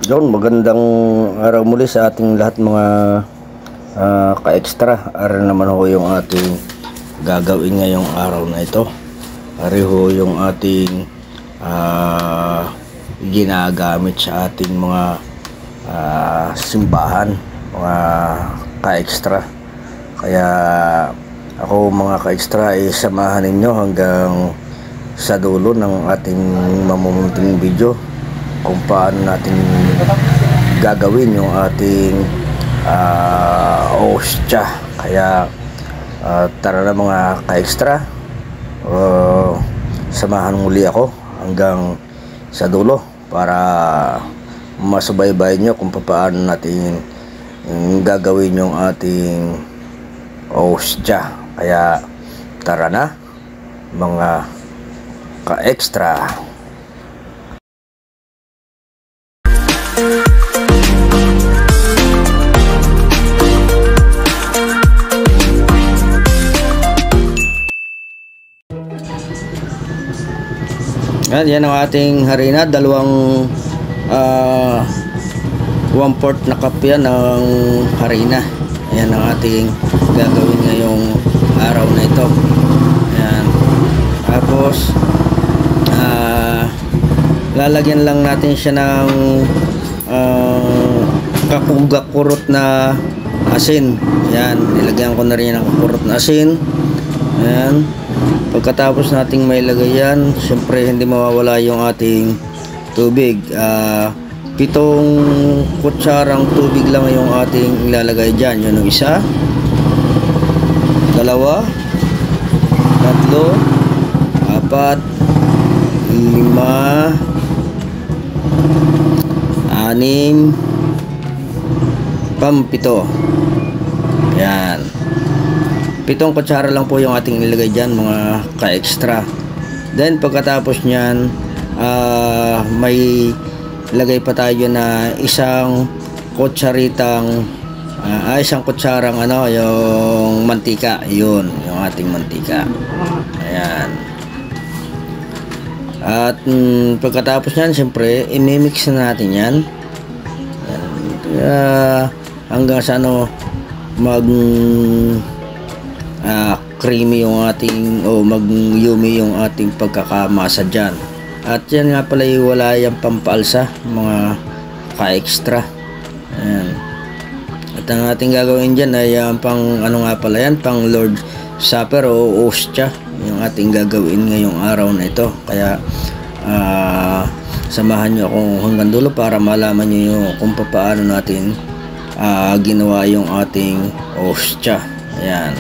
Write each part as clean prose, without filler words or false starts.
Yun, magandang araw muli sa ating lahat mga ka-extra. Ara naman ho yung ating gagawin ngayong araw na ito. Ari ho yung ating ginagamit sa ating mga simbahan, mga ka-extra. Kaya ako mga ka-extra ay samahan ninyo hanggang sa dulo ng ating mamumunting video kung paano natin gagawin yung ating ostya. Kaya tara na mga ka-extra, samahan muli ako hanggang sa dulo para masubaybayan nyo kung paano natin gagawin yung ating ostya. Kaya tara na mga ka-extra. Yan ang ating harina, dalawang 1/4 na cup yan ng harina. Yan ang ating gagawin ngayong araw na ito. Yan. Tapos lalagyan lang natin siya ng kakurot na asin. Yan, nilagyan ko na rin ng kakurot na asin. Yan. Pagkatapos nating mailagay yan, syempre hindi mawawala yung ating tubig. 7 kutsarang tubig lang yung ating ilalagay dyan. Yun yung 1, 2, 3, 4, 5, 6, 7, yan. 7 kutsara lang po yung ating nilagay dyan mga ka-extra. Then pagkatapos nyan, may lagay pa tayo na isang kutsarang yung mantika. Yun yung ating mantika. Ayan. At pagkatapos nyan, siyempre imimix na natin yan. Hanggang sa creamy yung ating mag-yummy yung ating pagkakamasa dyan. At yan nga pala wala yung pampaalsa mga ka-extra. Ayan. At ang ating gagawin dyan ay pang pang Lord Supper o ostya yung ating gagawin ngayong araw na ito. Kaya samahan nyo ako hanggang dulo para malaman nyo kung paano natin ginawa yung ating ostya. Ayan.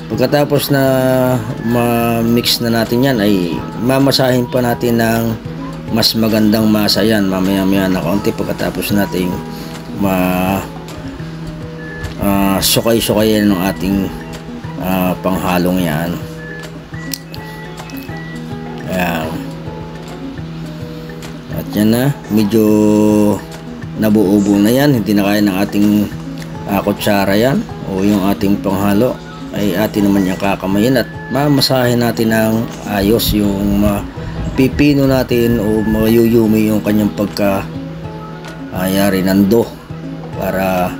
Pagkatapos na ma-mix na natin yan, ay mamasahin pa natin ng mas magandang masa yan mamaya-maya na konti pagkatapos natin sukay-sukayin ng ating panghalong yan. Ayan. At yan na, medyo nabuubo na yan, hindi na kaya ng ating kutsara yan o yung ating panghalo, ay atin naman yung kakamayin at mamasahin natin ng ayos yung pipino natin o mayuyumi yung kanyang pagkayari ng dough para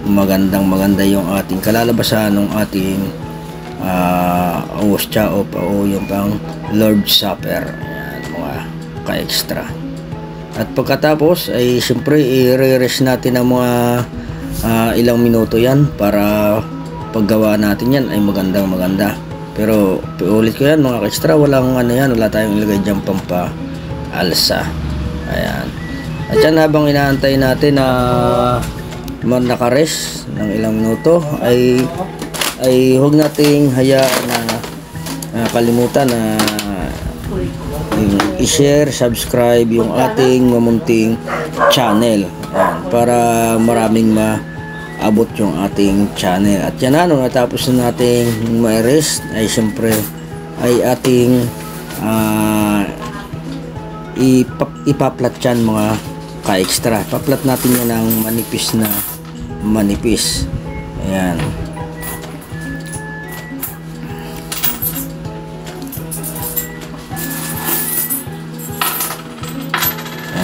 maganda yung ating kalalabasan ng ating ostya o yung pang Lord Supper. Ayan, mga ka-extra. At pagkatapos ay siyempre i-re-rest natin ang mga ilang minuto yan para paggawa natin yan ay maganda. Pero ulit ko yan mga ka-extra, wala tayong ilagay dyan pampaalsa. Ayan. At yan, habang inaantay natin na naka-rest ng ilang minuto ay huwag nating hayaan na kalimutan na i-share, subscribe yung ating mamunting channel. Ayan, para maraming abot yung ating channel. At yan nung natapos na nating ma-rest ay siyempre ay ating ipaplat yan mga ka-extra. Paplat natin yan ng manipis. Ayan.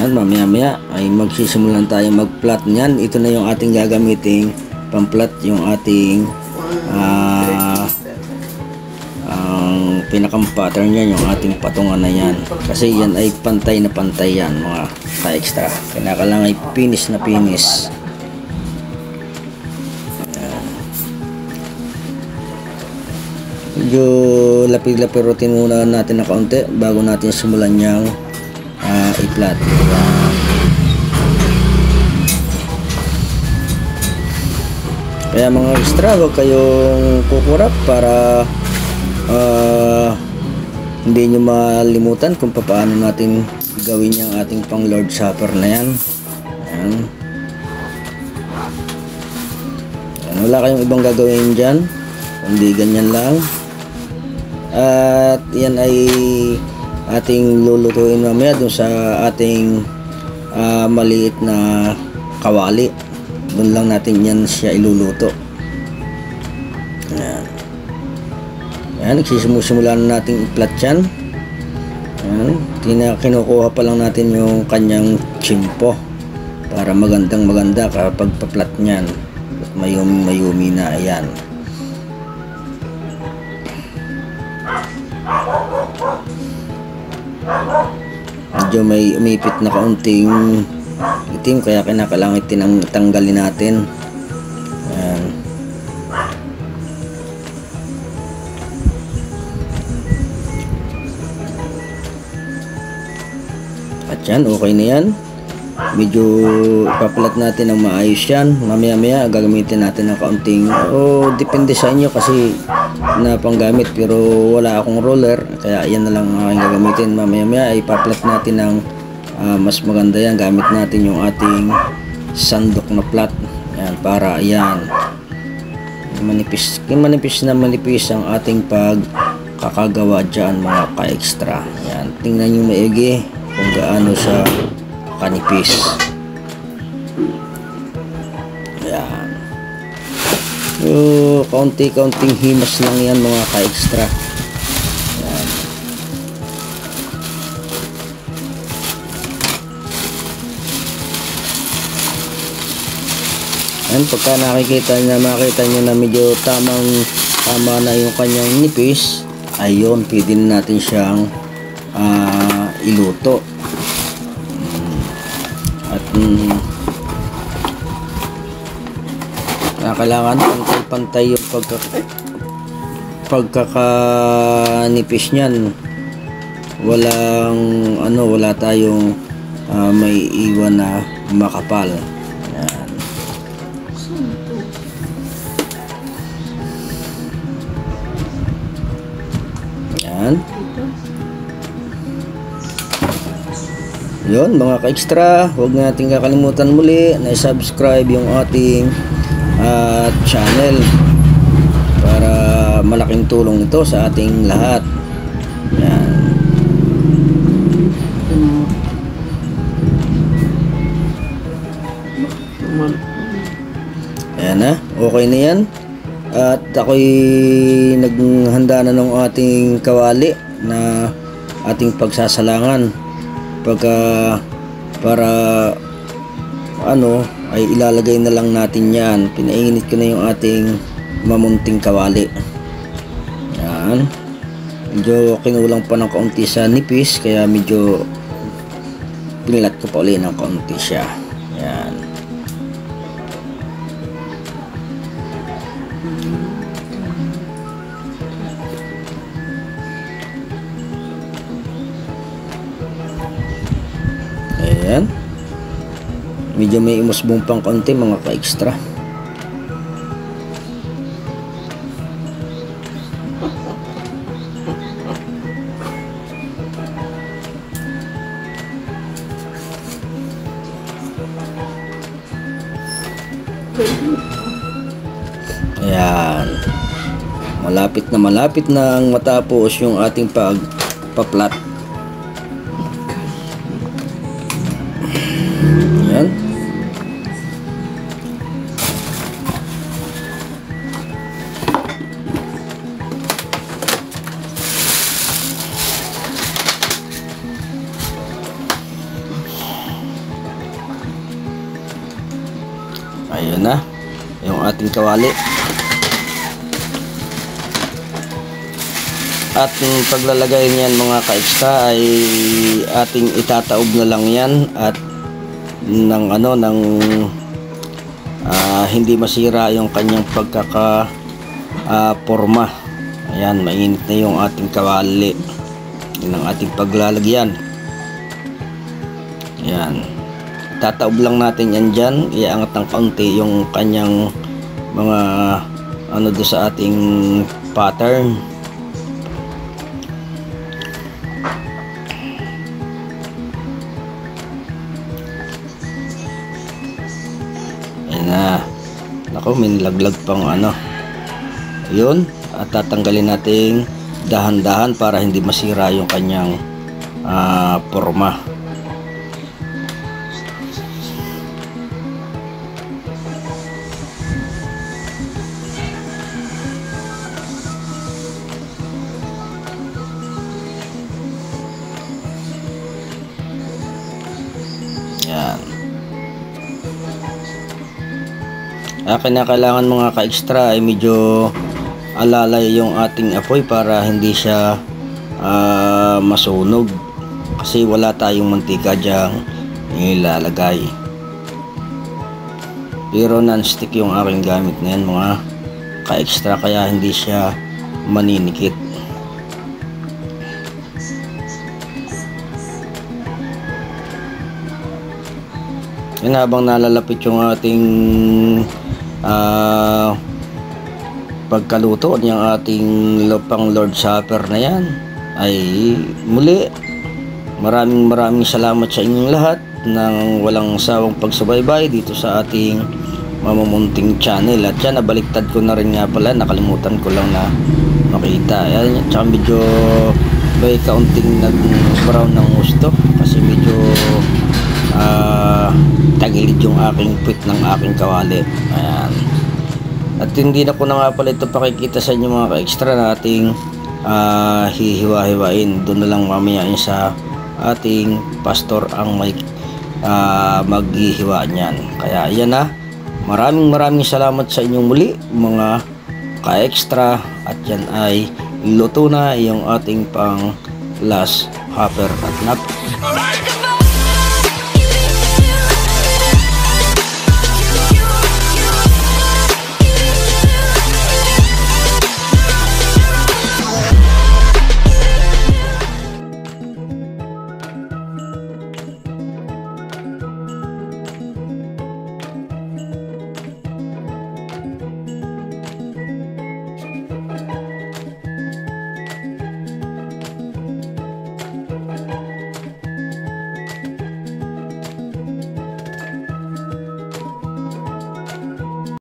Yan, mamaya-maya ay magsisimulan tayo mag-plot niyan. Ito na yung ating gagamiting pang-plot, yung ating ang pinakang pattern niyan, yung ating patungan na yan. Kasi yan ay pantay na pantay yan, mga ka-extra. Kinakailangan ay finish na finish. Medyo lapid-lapirutin muna natin na kaunti bago natin simulan niyang i-plot. Kaya mga extra, huwag kayong kukurap para hindi nyo malimutan kung paano natin gawin yung ating pang Lord Supper na yan. Ayan. Ayan, wala kayong ibang gagawin dyan, kundi ganyan lang. At yan ay ating lulutuin mamaya dun sa ating maliit na kawali. Doon lang natin yan siya iluluto. Ayan. Ayan, nagsisimulan na natin i-plot yan. Ayan, kinukuha pa lang natin yung kanyang chimpo para magandang maganda kapag pa-plot nyan. Mayumi na, ayan. Medyo may umipit na kaunting itim, kaya kinakailangan tanggalin natin. Ayan. At yan, okay na yan. Medyo ipapalat natin ng maayos yan. Mamaya-maya gagamitin natin ng kaunting, depende sa inyo kasi na panggamit, pero wala akong roller, kaya yan na lang aking gagamitin. Mamaya-maya ipapalat natin ng mas maganda yan. Gamit natin yung ating sandok na plat. Yan, para ayan, manipis ang ating pagkakagawa dyan, mga ka-extra. Yan, tingnan nyo maigi kung gaano siya kanipis. Yan. Kaunti-kaunting himas lang yan, mga ka-extra. Yan. Yan, pagka makita nyo na medyo tama na yung kanyang nipis, ayun, pwede na natin siyang iluto. At kailangan pantay-pantay yung pagkakanipis niyan. Wala tayong may iwan na makapal. Yan. Yan. Yun, mga ka-extra, huwag natin kakalimutan muli na i-subscribe yung ating channel para malaking tulong ito sa ating lahat. Yan. Ayan na, okay na yan. At ako'y naghanda na ng ating kawali na ating pagsasalangan. Para ay ilalagay na lang natin yan. Pinainit ko na yung ating mamunting kawali. Yan, medyo kinulang pa ng kaunti sa nipis, kaya medyo pinilat ko pa ulit ng kaunti siya. Yan. Ayan, medyo may imusbong pang konti, mga ka-extra. Ayan, malapit na ang matapos yung ating pagpa-plot. Ayan. Ayun na yung ating kawali. At yung paglalagay niyan mga ka-extra ay ating itataob na lang yan at ng hindi masira yung kanyang forma. Ayan, mainit na yung ating kawali. Yun ang ating paglalagyan. Ayan, tataob lang natin yan dyan, iangat ng kaunti yung kanyang mga do sa ating pattern. Ayan na. Naku, may nilaglag pang yun, at tatanggalin natin dahan-dahan para hindi masira yung kanyang forma. Yan. Kinakailangan mga ka-extra ay medyo alalay yung ating apoy para hindi siya masunog, kasi wala tayong mantika diyang ilalagay. Pero non-stick yung aking gamit na yan mga ka-extra, kaya hindi siya maninikit. Yan, habang nalalapit yung ating pagkaluto ng ating pang Lord Supper na yan, ay muli maraming salamat sa inyong lahat ng walang sawang pagsubaybay dito sa ating mamumunting channel. At yan, nabaliktad ko na rin nga pala, nakalimutan ko lang na makita. Yan, tsaka medyo may kaunting nag-brown ng gusto kasi medyo tagilid yung aking puwit ng aking kawali. Ayan. At hindi na ko na nga pala ito pakikita sa inyo mga ka-extra na ating hihiwa-hiwain. Doon na lang mamaya sa ating pastor ang may maghihiwa niyan. Kaya yan na. Maraming salamat sa inyong muli mga ka-extra. At yan ay luto na yung ating pang last hopper at nut.